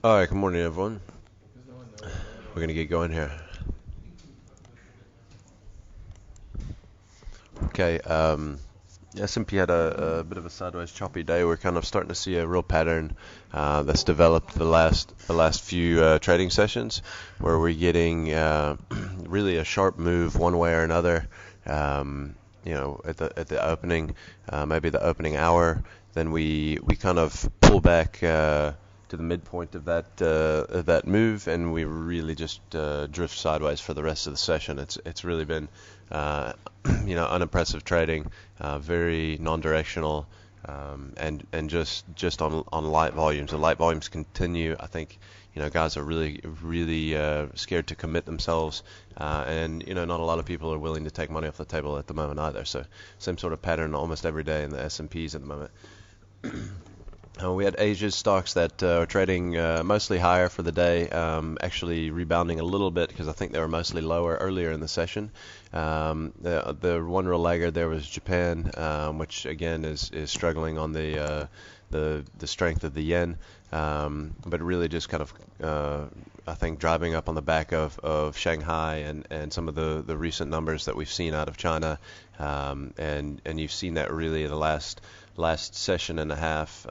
All right, good morning, everyone. We're going to get going here. Okay, S&P had a bit of a sideways choppy day. We're kind of starting to see a real pattern that's developed the last few trading sessions, where we're getting really a sharp move one way or another. At the opening, maybe the opening hour, then we kind of pull back to the midpoint of that move, and we really just drift sideways for the rest of the session. It's really been unimpressive trading, very non-directional, and just on light volumes. The light volumes continue. I think guys are really scared to commit themselves, and not a lot of people are willing to take money off the table at the moment either. So same sort of pattern almost every day in the S&Ps at the moment. We had Asia's stocks that are trading mostly higher for the day, actually rebounding a little bit because I think they were mostly lower earlier in the session. The one real laggard there was Japan, which again is struggling on the strength of the yen, but really just kind of I think driving up on the back of Shanghai and some of the recent numbers that we've seen out of China, and you've seen that really in the last session and a half,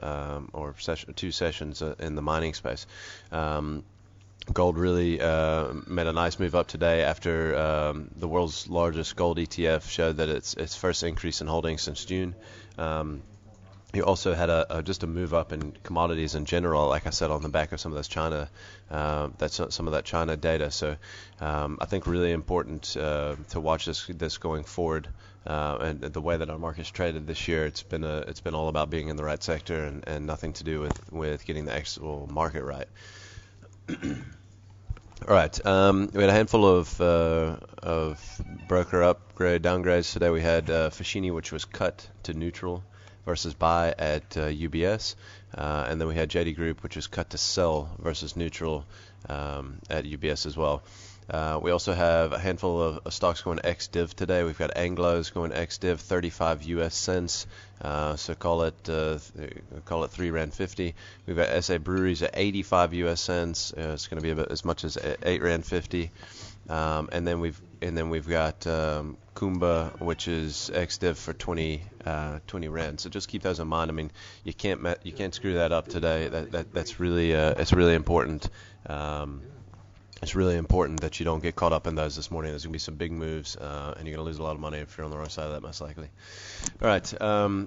or two sessions in the mining space. Gold really made a nice move up today after the world's largest gold ETF showed that its first increase in holdings since June. You also had just a move up in commodities in general, like I said, on the back of some of those some of that China data. So I think really important to watch this going forward. And the way that our market's traded this year, it's been all about being in the right sector and nothing to do with getting the actual market right. All right, we had a handful of broker upgrade downgrades today. We had Foschini, which was cut to neutral versus buy at UBS, and then we had JD Group, which was cut to sell versus neutral at UBS as well. We also have a handful of stocks going ex-div today. We've got Anglo's going ex-div 35 US cents, so call it 3 Rand 50. We've got SA Breweries at 85 US cents. It's going to be about as much as 8 Rand 50. And then we've got Kumba, which is ex-div for 20 Rand. So just keep those in mind. I mean, you can't screw that up today. That's really it's really important. It's really important that you don't get caught up in those this morning. There's going to be some big moves, and you're going to lose a lot of money if you're on the wrong side of that, most likely. All right,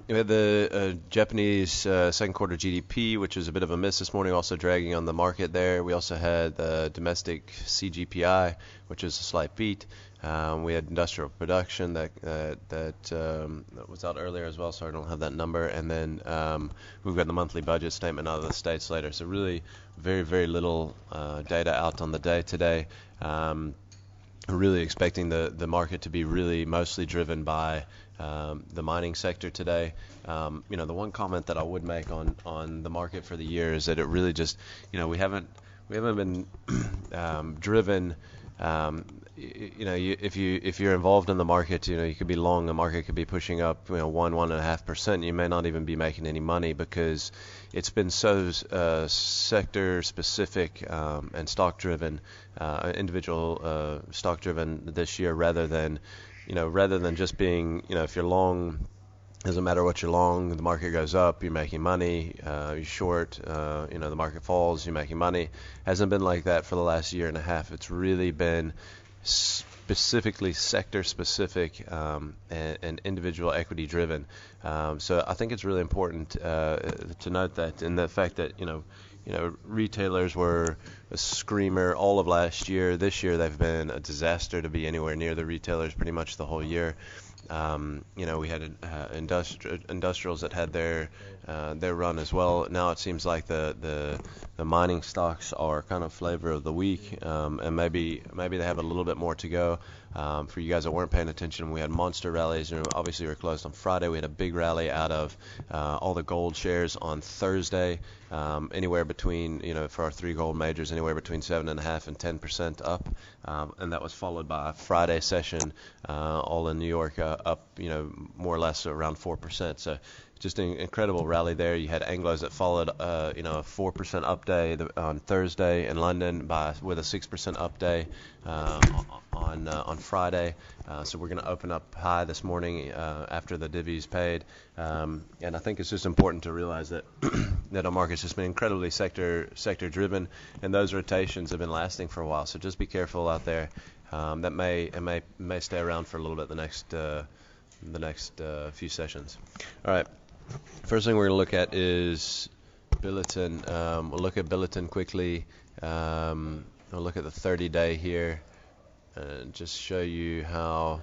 we had the Japanese second quarter GDP, which was a bit of a miss this morning, also dragging on the market there. We also had the domestic CGPI, which is a slight beat. We had industrial production that was out earlier as well, so I don't have that number. And then we've got the monthly budget statement out of the States later. So really very, very little data out on the day today. Really expecting the market to be really mostly driven by the mining sector today. The one comment that I would make on the market for the year is that it really just, we haven't been driven. If you're involved in the market, you could be long. The market could be pushing up, 1.5%. You may not even be making any money because it's been so sector specific and stock driven, individual stock driven this year, rather than just being, if you're long. Doesn't matter what you're long, the market goes up, you're making money. You're short, the market falls, you're making money. Hasn't been like that for the last year and a half. It's really been specifically sector specific and individual equity driven. So I think it's really important to note that, in the fact that retailers were a screamer all of last year. This year they've been a disaster to be anywhere near the retailers pretty much the whole year. We had industrials that had their run as well. Now it seems like the mining stocks are kind of flavor of the week, and maybe they have a little bit more to go. For you guys that weren't paying attention, we had monster rallies. Obviously we were closed on Friday. We had a big rally out of all the gold shares on Thursday, anywhere between, for our three gold majors, anywhere between 7.5% and 10% up, and that was followed by a Friday session, all in New York, up, more or less around 4%. So just an incredible rally there. You had Anglos that followed, a 4% up day on Thursday in London with a 6% up day on Friday. So we're going to open up high this morning after the divvies paid. And I think it's just important to realize that that our market's just been incredibly sector driven, and those rotations have been lasting for a while. So just be careful out there. That may stay around for a little bit the next few sessions. All right. First thing we're going to look at is Billiton. We'll look at Billiton quickly. We'll look at the 30-day here and just show you how.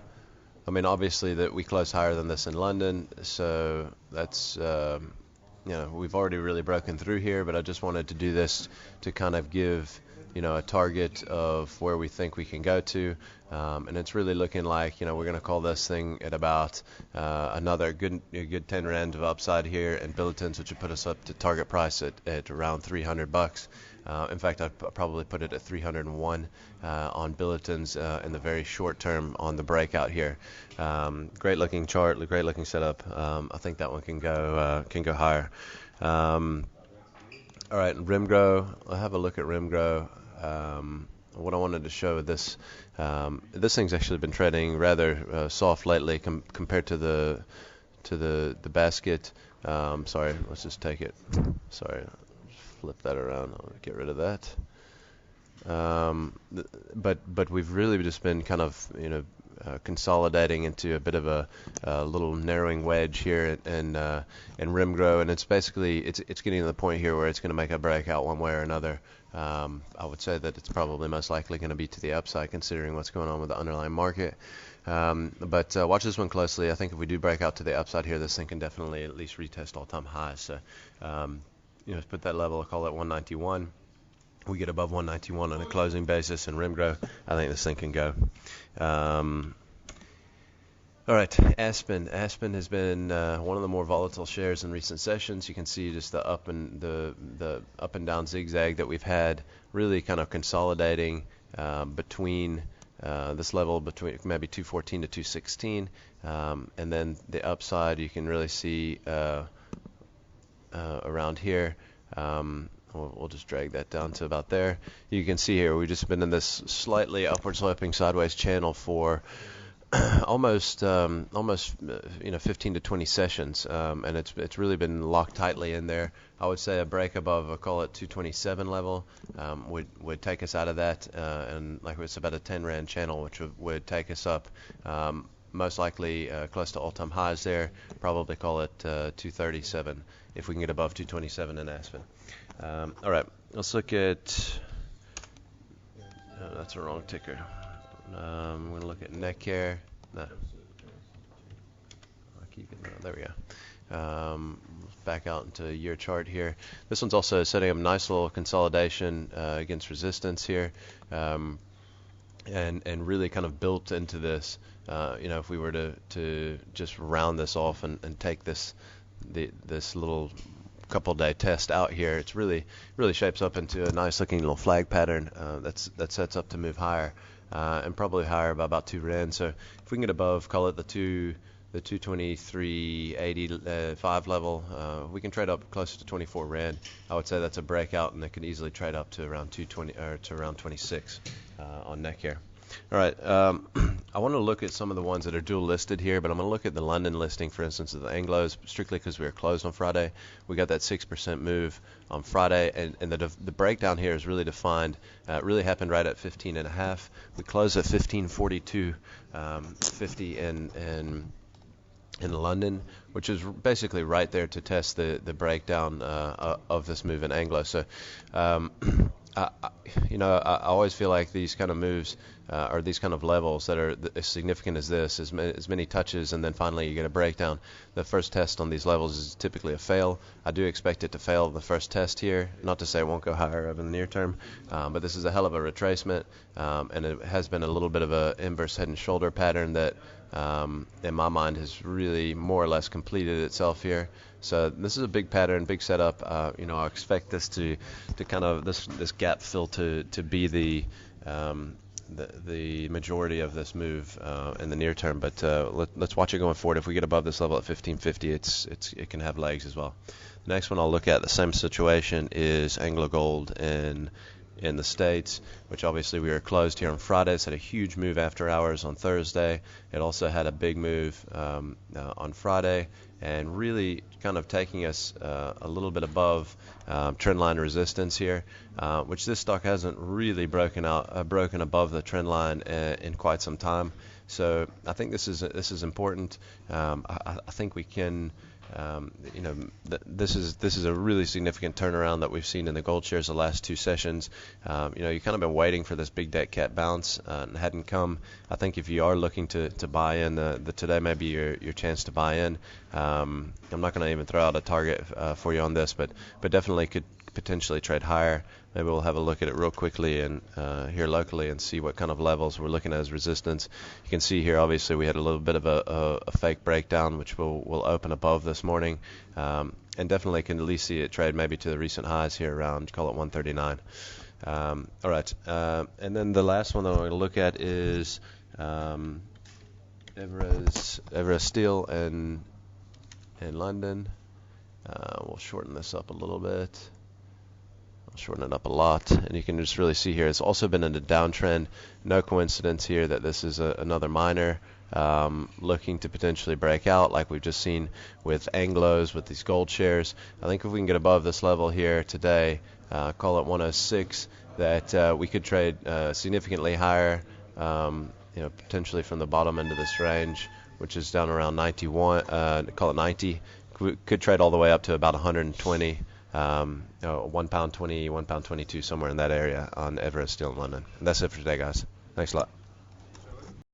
I mean, obviously that we closed higher than this in London, so that's we've already really broken through here. But I just wanted to do this to kind of give a target of where we think we can go to, and it's really looking like we're going to call this thing at about another good 10 rand of upside here in Billiton's, which would put us up to target price at around $300. In fact, I'd probably put it at 301 on Billiton's in the very short term on the breakout here. Great looking chart, great looking setup. I think that one can go higher. All right, Rimgrow. I'll have a look at Rimgrow. What I wanted to show this thing's actually been trading rather soft lately compared to the basket. Sorry, let's just take it. Sorry, flip that around. I'll get rid of that. But we've really just been kind of consolidating into a bit of a little narrowing wedge here in Rimgrow, and it's basically it's getting to the point here where it's going to make a breakout one way or another. I would say that it's probably most likely going to be to the upside considering what's going on with the underlying market. But watch this one closely. I think if we do break out to the upside here, this thing can definitely at least retest all-time highs. So put that level, I'll call it 191. We get above 191 on a closing basis in Rimgrow, I think this thing can go. All right, Aspen. Aspen has been one of the more volatile shares in recent sessions. You can see just the up and down zigzag that we've had, really kind of consolidating between this level between maybe 214 to 216, and then the upside you can really see around here. We'll just drag that down to about there. You can see here we've just been in this slightly upward sloping sideways channel for almost 15 to 20 sessions, and it's really been locked tightly in there. I would say a break above, I'll call it 227 level, would take us out of that, and like it's about a 10 rand channel, which would take us up most likely close to all-time highs there. Probably call it 237 if we can get above 227 in Aspen. All right, let's look at. That's a wrong ticker. We're going to look at Netcare. No. I'll keep it. There we go. Back out into a year chart here. This one's also setting up a nice little consolidation against resistance here, and really kind of built into this. If we were to just round this off and take this little couple-day test out here, it's really shapes up into a nice looking little flag pattern that sets up to move higher, and probably higher by about 2 rand. So if we can get above, call it the 223.85 level, we can trade up closer to 24 rand. I would say that's a breakout, and it could easily trade up to around 220 or to around 26 on Netcare. All right, I want to look at some of the ones that are dual listed here, but I'm going to look at the London listing, for instance, of the Anglos, strictly because we were closed on Friday. We got that 6% move on Friday, and the breakdown here is really defined. It really happened right at 15.5. We closed at 1542.50 in London, which is basically right there to test the breakdown of this move in Anglo. So, I always feel like these kind of moves or these kind of levels that are as significant as this, as many touches, and then finally you get a breakdown. The first test on these levels is typically a fail. I do expect it to fail the first test here. Not to say it won't go higher over the near term, but this is a hell of a retracement, and it has been a little bit of a inverse head and shoulder pattern that, in my mind, has really more or less completed itself here. So this is a big pattern, big setup. I expect this to kind of this gap fill to be the the majority of this move in the near term. But let's watch it going forward. If we get above this level at 1550, it can have legs as well. The next one I'll look at, the same situation, is Anglo Gold in the States, which obviously we were closed here on Friday. It's had a huge move after hours on Thursday. It also had a big move on Friday, and really kind of taking us a little bit above trend line resistance here, which this stock hasn't really broken above the trend line in quite some time. So I think this is important. I think we can. This is a really significant turnaround that we've seen in the gold shares the last two sessions. You kind of been waiting for this big dead cat bounce and hadn't come. I think if you are looking to buy in, today may be your chance to buy in. I'm not going to even throw out a target for you on this, but definitely could potentially trade higher. Maybe we'll have a look at it real quickly and here locally and see what kind of levels we're looking at as resistance. You can see here, obviously, we had a little bit of a fake breakdown, which will open above this morning, and definitely can at least see it trade maybe to the recent highs here around, call it 139. All right, and then the last one that I'm going to look at is Evra Steel in London. We'll shorten this up a little bit. Shorten it up a lot, and you can just really see here it's also been in a downtrend. No coincidence here that this is another miner looking to potentially break out, like we've just seen with Anglos, with these gold shares. I think if we can get above this level here today, call it 106, that we could trade significantly higher, potentially from the bottom end of this range, which is down around 91, call it 90. We could trade all the way up to about 120. £1.20, £1.22, somewhere in that area on Everest Steel in London. And that's it for today, guys. Thanks a lot.